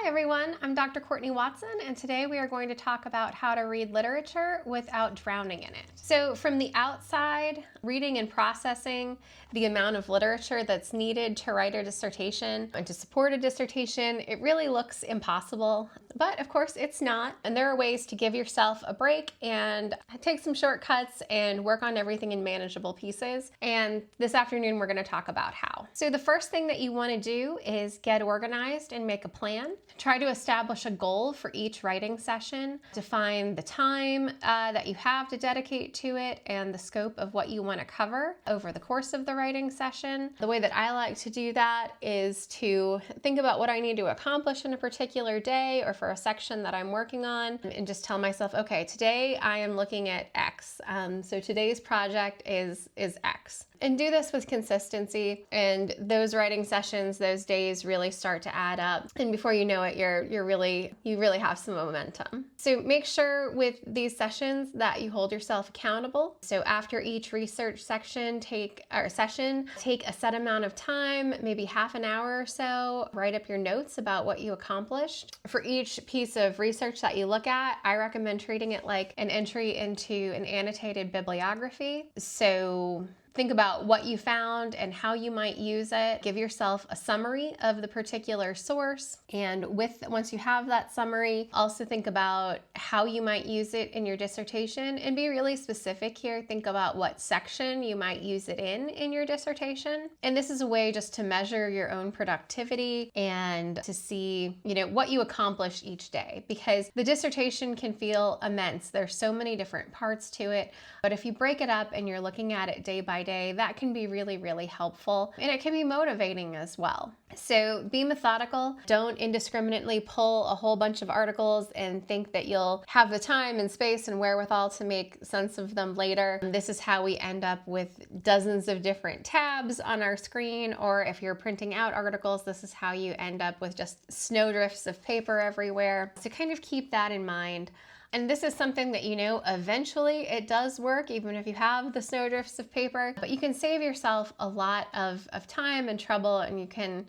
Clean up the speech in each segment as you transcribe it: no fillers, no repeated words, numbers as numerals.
Hi everyone, I'm Dr. Courtney Watson, and today we are going to talk about how to read literature without drowning in it. So from the outside, reading and processing the amount of literature that's needed to write a dissertation and to support a dissertation, it really looks impossible, but of course it's not. And there are ways to give yourself a break and take some shortcuts and work on everything in manageable pieces. And this afternoon we're going to talk about how. So the first thing that you want to do is get organized and make a plan. Try to establish a goal for each writing session. Define the time that you have to dedicate to it and the scope of what you want to cover over the course of the writing session. The way that I like to do that is to think about what I need to accomplish in a particular day or for a section that I'm working on, and just tell myself, okay, today I am looking at X. So today's project is X. And do this with consistency, and those writing sessions, those days really start to add up. And before you know it, you really have some momentum. So make sure with these sessions that you hold yourself accountable. So after each research session, take a set amount of time, maybe half an hour or so, write up your notes about what you accomplished. For each piece of research that you look at, I recommend treating it like an entry into an annotated bibliography. So think about what you found and how you might use it. Give yourself a summary of the particular source. And once you have that summary, also think about how you might use it in your dissertation and be really specific here. Think about what section you might use it in your dissertation. And this is a way just to measure your own productivity and to see, what you accomplish each day, because the dissertation can feel immense. There's so many different parts to it. But if you break it up and you're looking at it day by day, that can be really, really helpful. And it can be motivating as well. So be methodical. Don't indiscriminately pull a whole bunch of articles and think that you'll have the time and space and wherewithal to make sense of them later. This is how we end up with dozens of different tabs on our screen, or if you're printing out articles, this is how you end up with just snowdrifts of paper everywhere. So kind of keep that in mind. And this is something that eventually it does work, even if you have the snowdrifts of paper, but you can save yourself a lot of time and trouble, and you can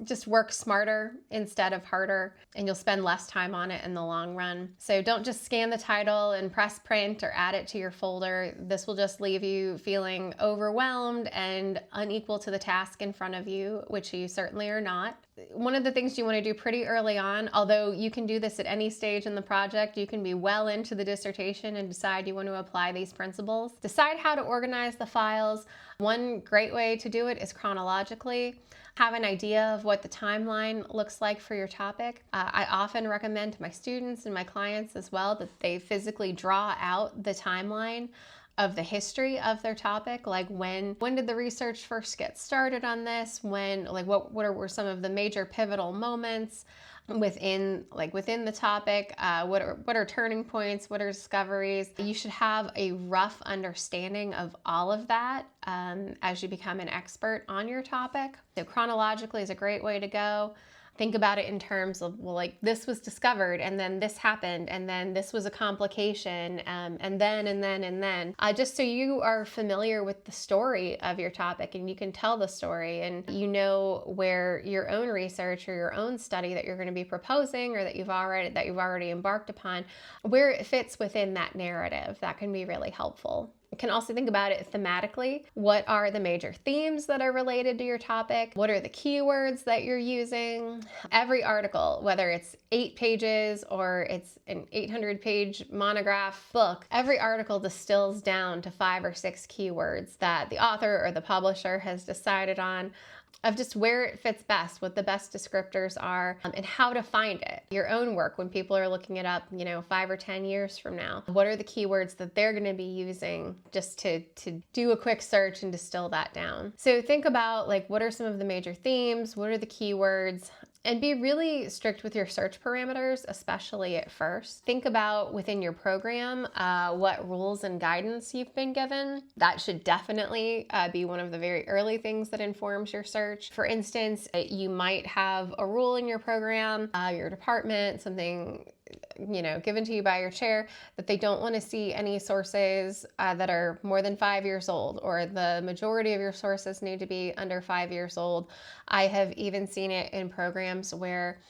just work smarter instead of harder, and you'll spend less time on it in the long run. So don't just scan the title and press print or add it to your folder. This will just leave you feeling overwhelmed and unequal to the task in front of you, which you certainly are not. One of the things you want to do pretty early on, although you can do this at any stage in the project, you can be well into the dissertation and decide you want to apply these principles. Decide how to organize the files. One great way to do it is chronologically. Have an idea of what the timeline looks like for your topic. I often recommend to my students and my clients as well that they physically draw out the timeline of the history of their topic, like when did the research first get started on this, what were some of the major pivotal moments within the topic, what are turning points, what are discoveries. You should have a rough understanding of all of that as you become an expert on your topic. So chronologically is a great way to go. Think about it in terms of, this was discovered, and then this happened, and then this was a complication, and then. Just so you are familiar with the story of your topic, and you can tell the story, and you know where your own research or your own study that you're going to be proposing or that you've already embarked upon, where it fits within that narrative. That can be really helpful. You can also think about it thematically. What are the major themes that are related to your topic? What are the keywords that you're using? Every article, whether it's 8 pages or it's an 800-page monograph book, every article distills down to 5 or 6 keywords that the author or the publisher has decided on, of just where it fits best, what the best descriptors are, and how to find it. Your own work, when people are looking it up, 5 or 10 years from now, what are the keywords that they're going to be using just to do a quick search and distill that down. So think about what are some of the major themes, what are the keywords, and be really strict with your search parameters, especially at first. Think about within your program what rules and guidance you've been given. That should definitely be one of the very early things that informs your search. For instance, you might have a rule in your program, your department, something given to you by your chair, that they don't want to see any sources that are more than 5 years old, or the majority of your sources need to be under 5 years old. I have even seen it in programs where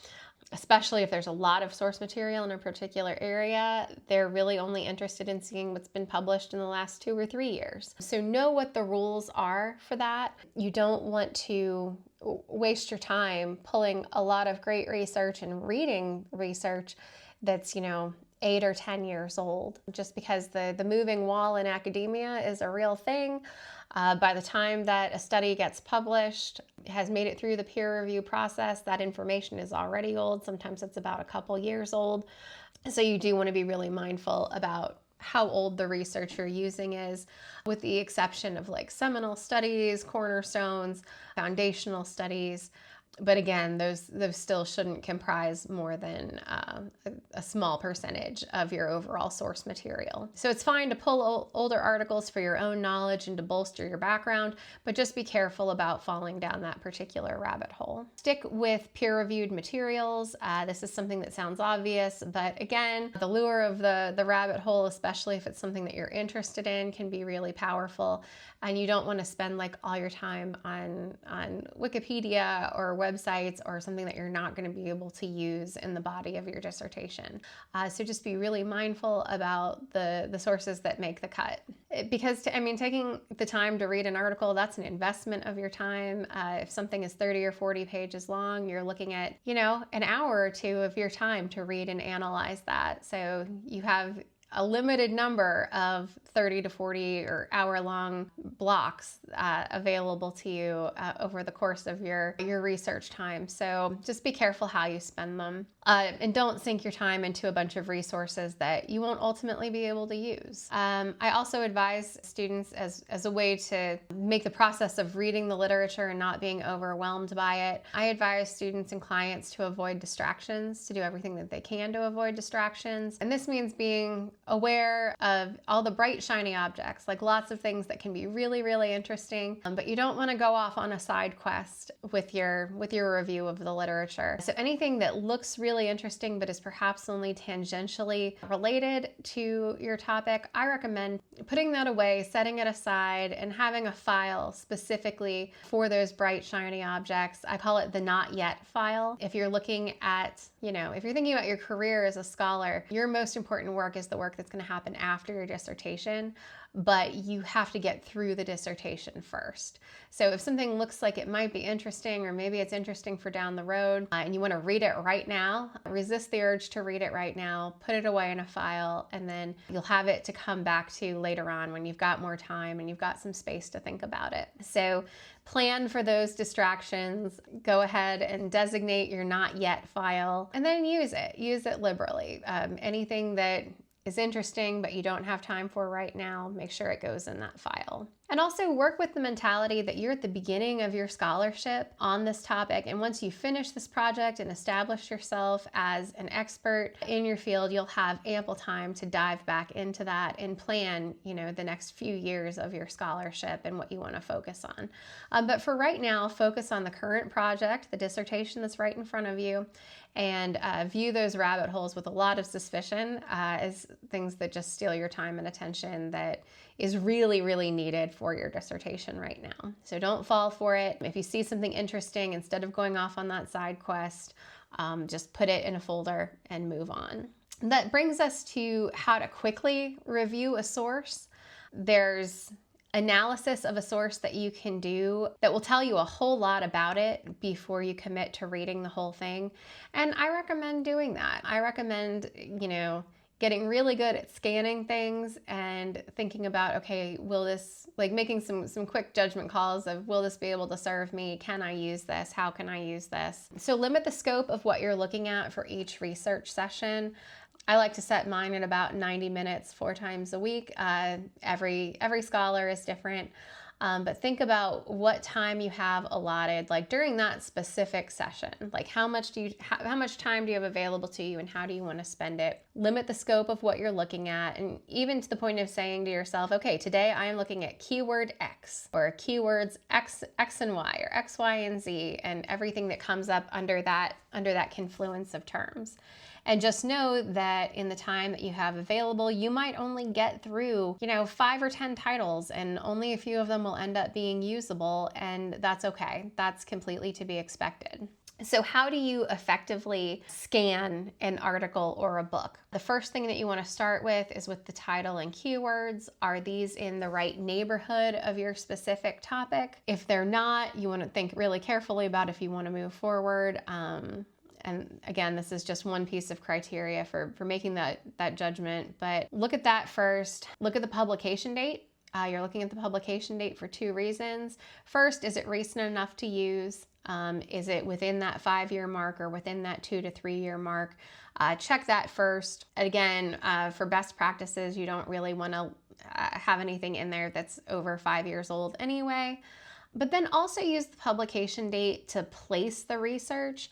especially if there's a lot of source material in a particular area, they're really only interested in seeing what's been published in the last 2 or 3 years. So know what the rules are for that. You don't want to waste your time pulling a lot of great research and reading research that's, 8 or 10 years old, just because the moving wall in academia is a real thing. By the time that a study gets published, has made it through the peer review process, that information is already old. Sometimes it's about a couple years old. So you do want to be really mindful about how old the research you're using is, with the exception of like seminal studies, cornerstones, foundational studies. But again, those still shouldn't comprise more than a small percentage of your overall source material. So it's fine to pull older articles for your own knowledge and to bolster your background, but just be careful about falling down that particular rabbit hole. Stick with peer-reviewed materials. This is something that sounds obvious, but again, the lure of the rabbit hole, especially if it's something that you're interested in, can be really powerful. And you don't want to spend like all your time on Wikipedia or websites or something that you're not going to be able to use in the body of your dissertation. So just be really mindful about the sources that make the cut. Because, taking the time to read an article, that's an investment of your time. If something is 30 or 40 pages long, you're looking at, an hour or two of your time to read and analyze that. So you have a limited number of 30 to 40 or hour-long blocks available to you over the course of your research time. So just be careful how you spend them. And don't sink your time into a bunch of resources that you won't ultimately be able to use. I also advise students, as a way to make the process of reading the literature and not being overwhelmed by it, I advise students and clients to avoid distractions, to do everything that they can to avoid distractions. And this means being aware of all the bright, shiny objects, like lots of things that can be really, really interesting, but you don't want to go off on a side quest with your review of the literature. So anything that looks really interesting but is perhaps only tangentially related to your topic, I recommend putting that away, setting it aside, and having a file specifically for those bright, shiny objects. I call it the not yet file. If you're looking at, if you're thinking about your career as a scholar, your most important work is the work that's going to happen after your dissertation, but you have to get through the dissertation first. So if something looks like it might be interesting, or maybe it's interesting for down the road, and you want to read it right now, resist the urge to read it right now, put it away in a file, and then you'll have it to come back to later on when you've got more time and you've got some space to think about it. So plan for those distractions. Go ahead and designate your not yet file, and then use it. Use it liberally. Anything that is interesting but you don't have time for right now, make sure it goes in that file. And also work with the mentality that you're at the beginning of your scholarship on this topic, and once you finish this project and establish yourself as an expert in your field, you'll have ample time to dive back into that and plan, the next few years of your scholarship and what you want to focus on. But for right now, focus on the current project, the dissertation that's right in front of you, and view those rabbit holes with a lot of suspicion as things that just steal your time and attention that is really, really needed for your dissertation right now. So don't fall for it. If you see something interesting, instead of going off on that side quest, just put it in a folder and move on. That brings us to how to quickly review a source. There's analysis of a source that you can do that will tell you a whole lot about it before you commit to reading the whole thing. And I recommend doing that. I recommend, getting really good at scanning things and thinking about, okay, will this, making some quick judgment calls of, will this be able to serve me? Can I use this? How can I use this? So limit the scope of what you're looking at for each research session. I like to set mine at about 90 minutes 4 times a week. Every scholar is different. But think about what time you have allotted, during that specific session. How much time do you have available to you, and how do you want to spend it? Limit the scope of what you're looking at, and even to the point of saying to yourself, okay, today I am looking at keyword X, or keywords X and Y, or X, Y, and Z, and everything that comes up under that confluence of terms. And just know that in the time that you have available, you might only get through, 5 or 10 titles, and only a few of them will end up being usable, and that's okay. That's completely to be expected. So how do you effectively scan an article or a book? The first thing that you want to start with is with the title and keywords. Are these in the right neighborhood of your specific topic? If they're not, you want to think really carefully about if you want to move forward. And again, this is just one piece of criteria for making that judgment, but look at that first. Look at the publication date. You're looking at the publication date for two reasons. First, is it recent enough to use? Is it within that 5-year mark or within that 2 to 3 year mark? Check that first. Again, for best practices, you don't really want to have anything in there that's over 5 years old anyway. But then also use the publication date to place the research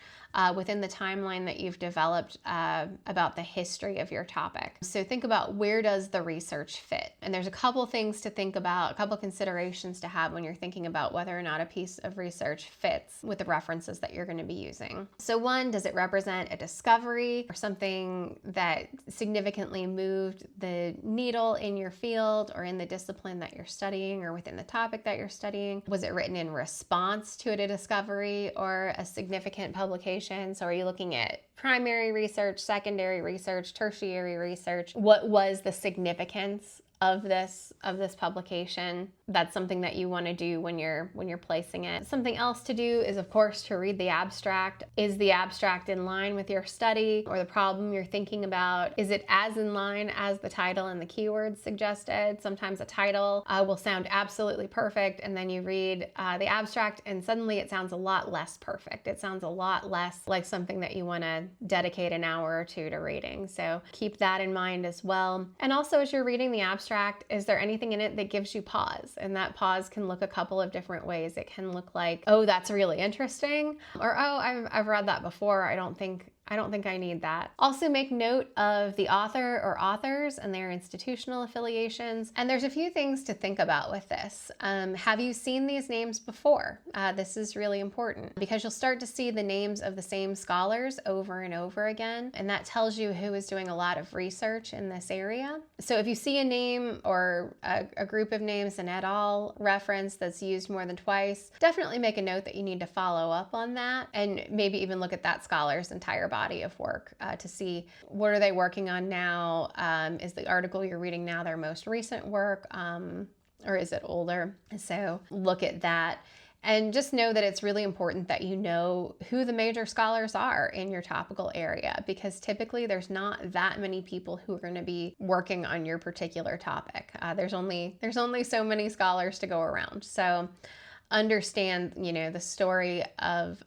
within the timeline that you've developed about the history of your topic. So think about, where does the research fit? And there's a couple things to think about, a couple considerations to have when you're thinking about whether or not a piece of research fits with the references that you're going to be using. So one, does it represent a discovery or something that significantly moved the needle in your field or in the discipline that you're studying or within the topic that you're studying? Was it written in response to a discovery or a significant publication? So are you looking at primary research, secondary research, tertiary research? What was the significance of this publication? That's something that you want to do when you're placing it. Something else to do is, of course, to read the abstract. Is the abstract in line with your study or the problem you're thinking about? Is it as in line as the title and the keywords suggested? Sometimes a title will sound absolutely perfect, and then you read the abstract and suddenly it sounds a lot less perfect. It sounds a lot less like something that you want to dedicate an hour or two to reading. So keep that in mind as well. And also, as you're reading the abstract, is there anything in it that gives you pause? And that pause can look a couple of different ways. It can look like, oh, that's really interesting, or oh, I've read that before. I don't think I need that. Also make note of the author or authors and their institutional affiliations. And there's a few things to think about with this. Have you seen these names before? This is really important because you'll start to see the names of the same scholars over and over again. And that tells you who is doing a lot of research in this area. So if you see a name or a group of names, an et al. Reference that's used more than twice, definitely make a note that you need to follow up on that and maybe even look at that scholar's entire body of work to see, what are they working on now? Is the article you're reading now their most recent work, or is it older? So look at that. And just know that it's really important that you know who the major scholars are in your topical area, because typically there's not that many people who are going to be working on your particular topic. There's only so many scholars to go around. So understand, the story of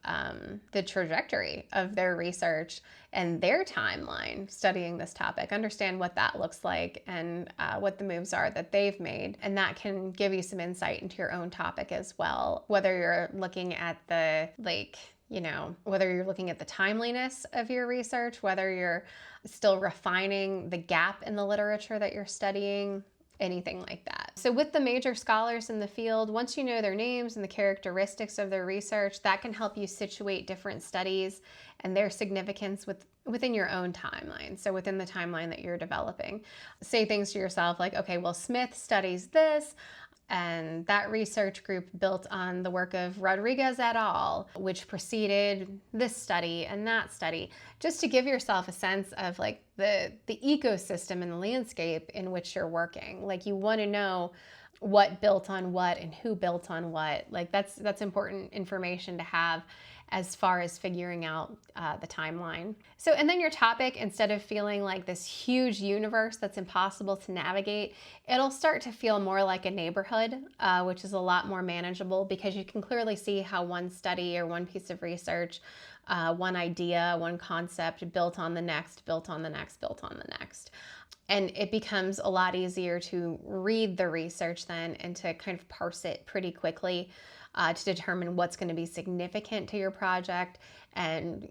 the trajectory of their research and their timeline studying this topic. Understand what that looks like and what the moves are that they've made. And that can give you some insight into your own topic as well, whether you're looking at whether you're looking at the timeliness of your research, whether you're still refining the gap in the literature that you're studying, anything like that. So with the major scholars in the field, once you know their names and the characteristics of their research, that can help you situate different studies and their significance within your own timeline. So within the timeline that you're developing. Say things to yourself like, okay, well, Smith studies this, and that research group built on the work of Rodriguez et al., which preceded this study and that study, just to give yourself a sense of like the ecosystem and the landscape in which you're working. Like, you want to know what built on what and who built on what. Like, that's important information to have as far as figuring out the timeline. So, and then your topic, instead of feeling like this huge universe that's impossible to navigate, it'll start to feel more like a neighborhood, which is a lot more manageable because you can clearly see how one study or one piece of research, one idea, one concept built on the next, built on the next, built on the next. And it becomes a lot easier to read the research then and to kind of parse it pretty quickly to determine what's going to be significant to your project and,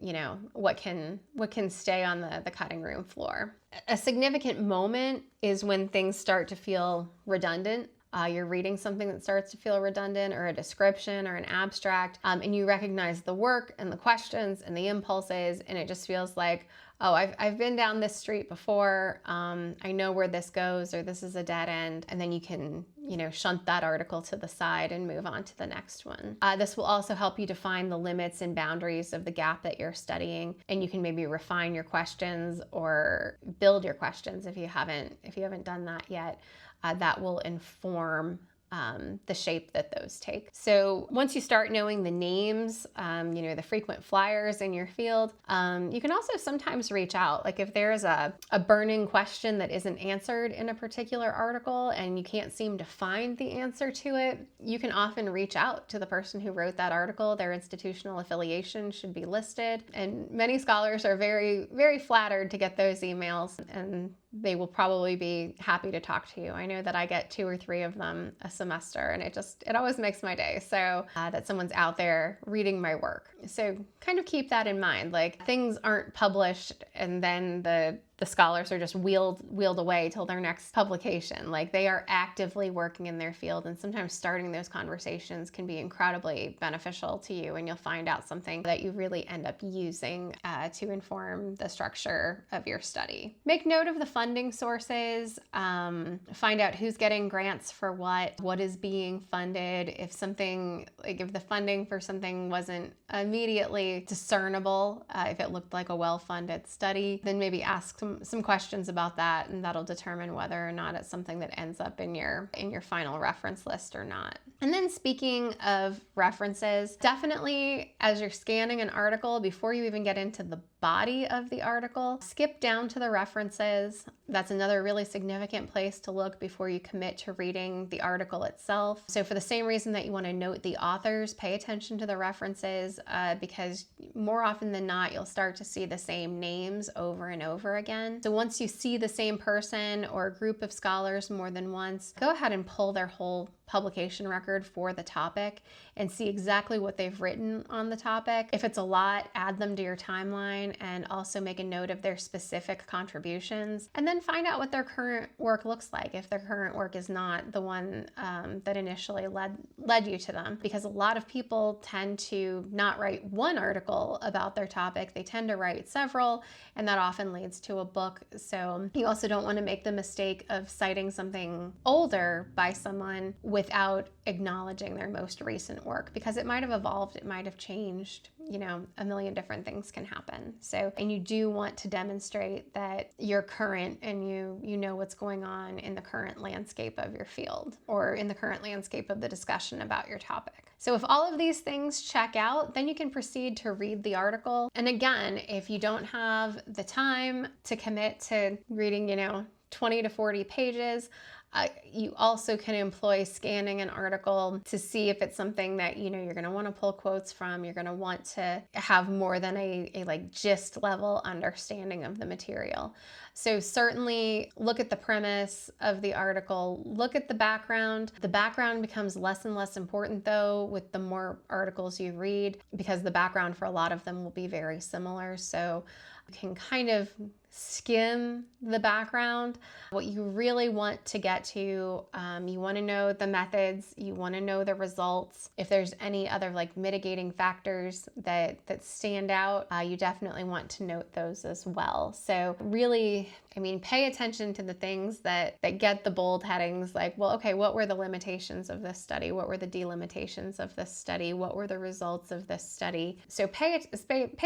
what can stay on the cutting room floor. A significant moment is when things start to feel redundant. you're reading something that starts to feel redundant, or a description or an abstract, and you recognize the work and the questions and the impulses, and it just feels like, oh, I've been down this street before, I know where this goes, or this is a dead end, and then you can, shunt that article to the side and move on to the next one. This will also help you define the limits and boundaries of the gap that you're studying, and you can maybe refine your questions or build your questions if you haven't done that yet. That will inform the shape that those take. So once you start knowing the names, the frequent flyers in your field, you can also sometimes reach out. Like if there's a burning question that isn't answered in a particular article and you can't seem to find the answer to it, you can often reach out to the person who wrote that article. Their institutional affiliation should be listed. And many scholars are very, very flattered to get those emails, and they will probably be happy to talk to you. I know that I get 2 or 3 of them a semester, and it always makes my day. So that someone's out there reading my work. So kind of keep that in mind. Like, things aren't published and then the scholars are just wheeled away till their next publication. Like, they are actively working in their field, and sometimes starting those conversations can be incredibly beneficial to you, and you'll find out something that you really end up using to inform the structure of your study. Make note of the funding sources, find out who's getting grants for what is being funded. If the funding for something wasn't immediately discernible, if it looked like a well-funded study, then maybe ask some questions about that, and that'll determine whether or not it's something that ends up in your final reference list or not. And then, speaking of references, definitely as you're scanning an article, before you even get into the body of the article, skip down to the references. That's another really significant place to look before you commit to reading the article itself. So for the same reason that you want to note the authors, pay attention to the references, because more often than not, you'll start to see the same names over and over again. So once you see the same person or a group of scholars more than once, go ahead and pull their whole publication record for the topic and see exactly what they've written on the topic. If it's a lot, add them to your timeline, and also make a note of their specific contributions, and then find out what their current work looks like if their current work is not the one that initially led you to them. Because a lot of people tend to not write one article about their topic, they tend to write several, and that often leads to a book. So you also don't want to make the mistake of citing something older by someone without acknowledging their most recent work, because it might have evolved, it might have changed, a million different things can happen. So, and you do want to demonstrate that you're current and you know what's going on in the current landscape of your field, or in the current landscape of the discussion about your topic. So if all of these things check out, then you can proceed to read the article. And again, if you don't have the time to commit to reading, 20 to 40 pages, you also can employ scanning an article to see if it's something that you're going to want to pull quotes from. You're going to want to have more than a gist level understanding of the material. So certainly look at the premise of the article, look at the background. The background becomes less and less important though with the more articles you read, because the background for a lot of them will be very similar. So you can kind of skim the background. What you really want to get to, you want to know the methods, you want to know the results. If there's any other mitigating factors that stand out, you definitely want to note those as well. So really, pay attention to the things that get the bold headings, okay, what were the limitations of this study? What were the delimitations of this study? What were the results of this study? So pay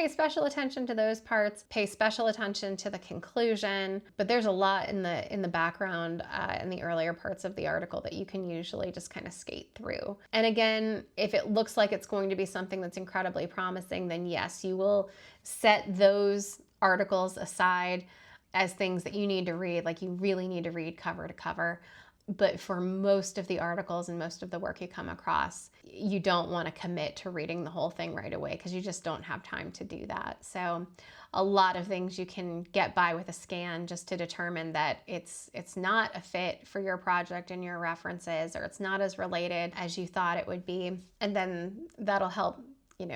special attention to those parts, pay special attention to the conclusion, but there's a lot in the background in the earlier parts of the article that you can usually just kind of skate through. And again, if it looks like it's going to be something that's incredibly promising, then yes, you will set those articles aside as things that you need to read, you really need to read cover to cover. But for most of the articles and most of the work you come across, you don't want to commit to reading the whole thing right away, because you just don't have time to do that. So a lot of things you can get by with a scan just to determine that it's not a fit for your project and your references, or it's not as related as you thought it would be. And then that'll help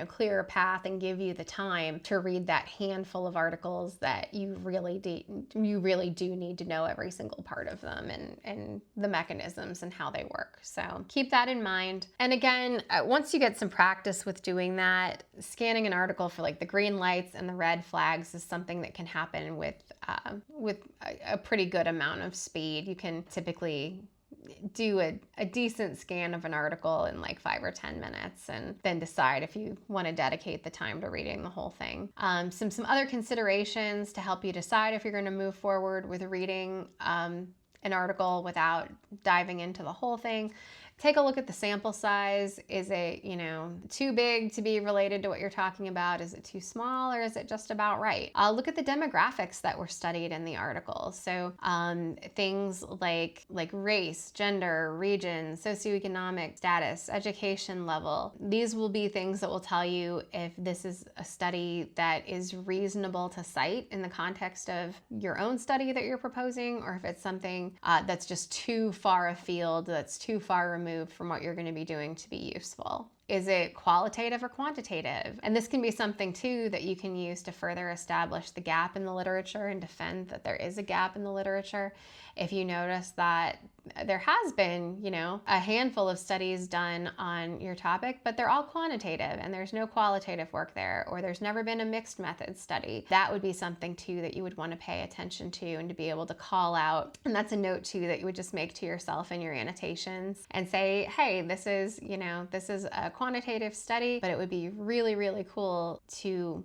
clear a path and give you the time to read that handful of articles that you really do need to know every single part of them and the mechanisms and how they work. So keep that in mind. And again, once you get some practice with doing that, scanning an article for like the green lights and the red flags is something that can happen with a pretty good amount of speed. You can typically do a decent scan of an article in like 5 or 10 minutes and then decide if you want to dedicate the time to reading the whole thing. Some other considerations to help you decide if you're going to move forward with reading an article without diving into the whole thing. Take a look at the sample size. Is it, too big to be related to what you're talking about? Is it too small, or is it just about right? Look at the demographics that were studied in the article. So things like race, gender, region, socioeconomic status, education level. These will be things that will tell you if this is a study that is reasonable to cite in the context of your own study that you're proposing, or if it's something that's just too far afield, that's too far removed from what you're going to be doing to be useful. Is it qualitative or quantitative? And this can be something too that you can use to further establish the gap in the literature and defend that there is a gap in the literature. If you notice that there has been, a handful of studies done on your topic, but they're all quantitative and there's no qualitative work there, or there's never been a mixed method study, that would be something too that you would want to pay attention to and to be able to call out. And that's a note too that you would just make to yourself in your annotations and say, hey, this is a quantitative study, but it would be really, really cool to,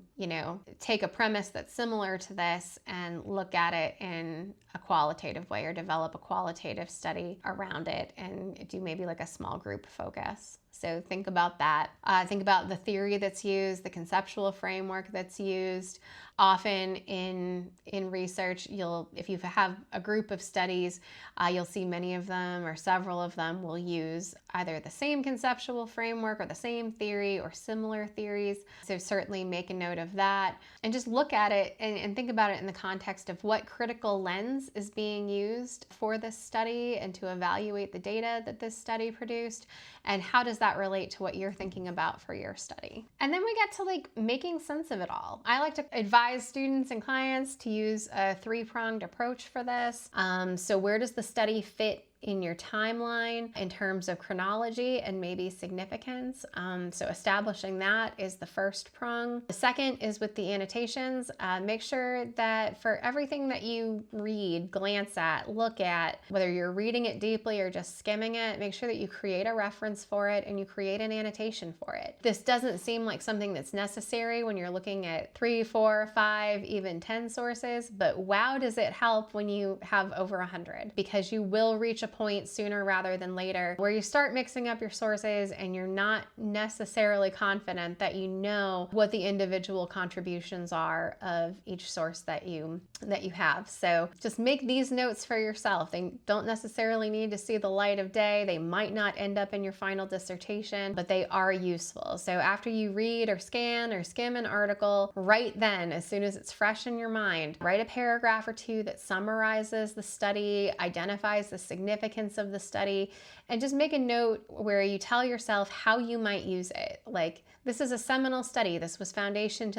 take a premise that's similar to this and look at it in a qualitative way, or develop a qualitative study around it and do maybe like a small group focus. So think about that. Think about the theory that's used, the conceptual framework that's used. Often in research, if you have a group of studies, you'll see many of them or several of them will use either the same conceptual framework or the same theory or similar theories. So certainly make a note of that and just look at it and think about it in the context of what critical lens is being used for this study and to evaluate the data that this study produced, and how does that relate to what you're thinking about for your study. And then we get to making sense of it all. I like to advise students and clients to use a three-pronged approach for this. So where does the study fit in your timeline in terms of chronology and maybe significance? So establishing that is the first prong. The second is with the annotations. Make sure that for everything that you read, glance at, look at, whether you're reading it deeply or just skimming it, make sure that you create a reference for it and you create an annotation for it. This doesn't seem like something that's necessary when you're looking at 3, 4, 5, even 10 sources, but wow, does it help when you have over 100, because you will reach a point sooner rather than later where you start mixing up your sources and you're not necessarily confident that you know what the individual contributions are of each source that you have. So just make these notes for yourself. They don't necessarily need to see the light of day. They might not end up in your final dissertation, but they are useful. So after you read or scan or skim an article, right then, as soon as it's fresh in your mind, write a paragraph or two that summarizes the study, identifies the significance of the study, and just make a note where you tell yourself how you might use it. Like, this is a seminal study. This was foundational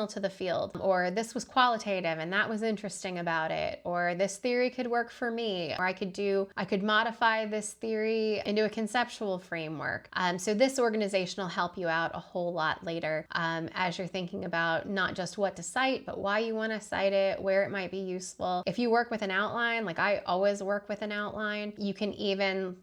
to the field, or this was qualitative and that was interesting about it, or this theory could work for me, or I could modify this theory into a conceptual framework. So this organization will help you out a whole lot later as you're thinking about not just what to cite, but why you want to cite it, where it might be useful. If you work with an outline, like I always work with an outline, you can even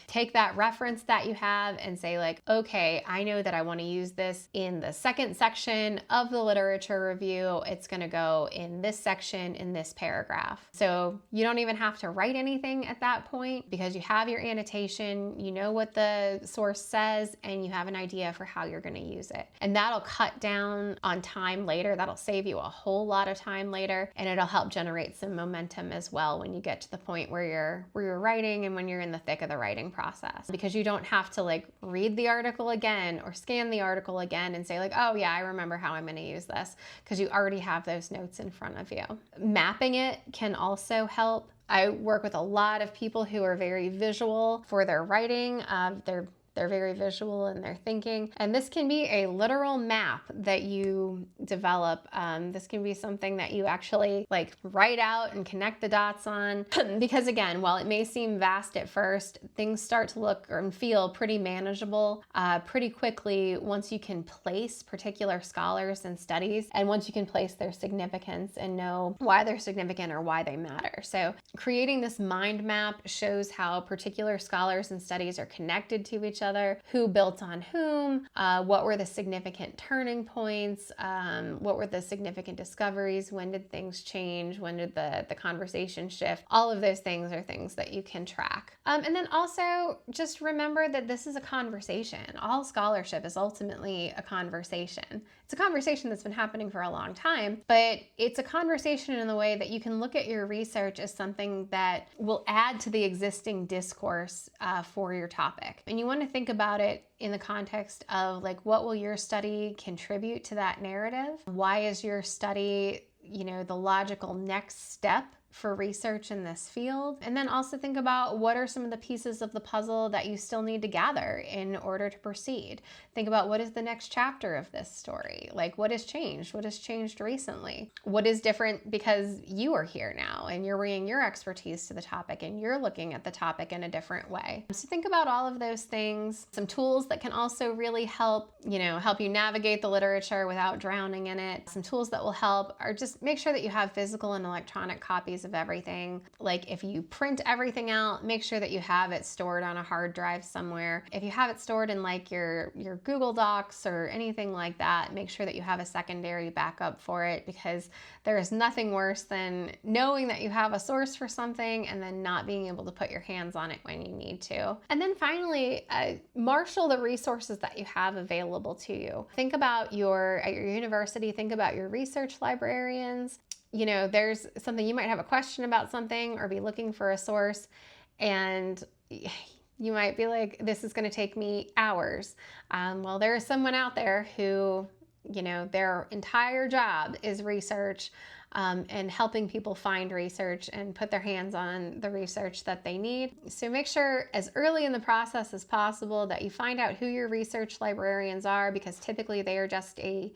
take that reference that you have and say okay, I know that I want to use this in the second section of the literature review. It's going to go in this section in this paragraph. So you don't even have to write anything at that point because you have your annotation, you know what the source says, and you have an idea for how you're going to use it. And that'll cut down on time later. That'll save you a whole lot of time later, and it'll help generate some momentum as well when you get to the point where you're writing and when you're in the thick of the writing process, because you don't have to read the article again or scan the article again and say oh yeah, I remember how I'm going to use this, because you already have those notes in front of you. Mapping it can also help. I work with a lot of people who are very visual for their writing. They're very visual in their thinking. And this can be a literal map that you develop. This can be something that you actually like write out and connect the dots on. Because again, while it may seem vast at first, things start to look and feel pretty manageable pretty quickly once you can place particular scholars and studies, and once you can place their significance and know why they're significant or why they matter. So creating this mind map shows how particular scholars and studies are connected to each other, who built on whom, what were the significant turning points, what were the significant discoveries, when did things change, when did the conversation shift. All of those things are things that you can track. And then also just remember that this is a conversation. All scholarship is ultimately a conversation. It's a conversation that's been happening for a long time, but it's a conversation in the way that you can look at your research as something that will add to the existing discourse for your topic. And you want to think about it in the context of like, what will your study contribute to that narrative? Why is your study, the logical next step for research in this field? And then also think about what are some of the pieces of the puzzle that you still need to gather in order to proceed. Think about what is the next chapter of this story? Like, what has changed? What has changed recently? What is different because you are here now and you're bringing your expertise to the topic and you're looking at the topic in a different way. So think about all of those things. Some tools that can also really help you navigate the literature without drowning in it. Some tools that will help are just make sure that you have physical and electronic copies of everything. Like if you print everything out, make sure that you have it stored on a hard drive somewhere. If you have it stored in like your Google Docs or anything like that, make sure that you have a secondary backup for it, because there is nothing worse than knowing that you have a source for something and then not being able to put your hands on it when you need to. And then finally, marshal the resources that you have available to you. Think about at your university, think about your research librarians. There's something, you might have a question about something or be looking for a source, and you might be like, this is going to take me hours. Well, there is someone out there who, their entire job is research and helping people find research and put their hands on the research that they need. So make sure as early in the process as possible that you find out who your research librarians are, because typically they are just a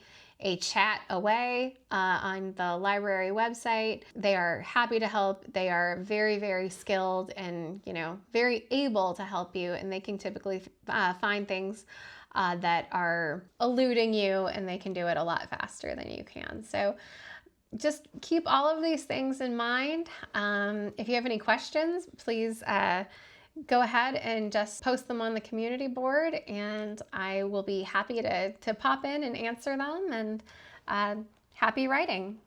chat away on the library website. They are happy to help. They are very, very skilled and, very able to help you. And they can typically find things that are eluding you, and they can do it a lot faster than you can. So just keep all of these things in mind. If you have any questions, please go ahead and just post them on the community board, and I will be happy to pop in and answer them, and happy writing.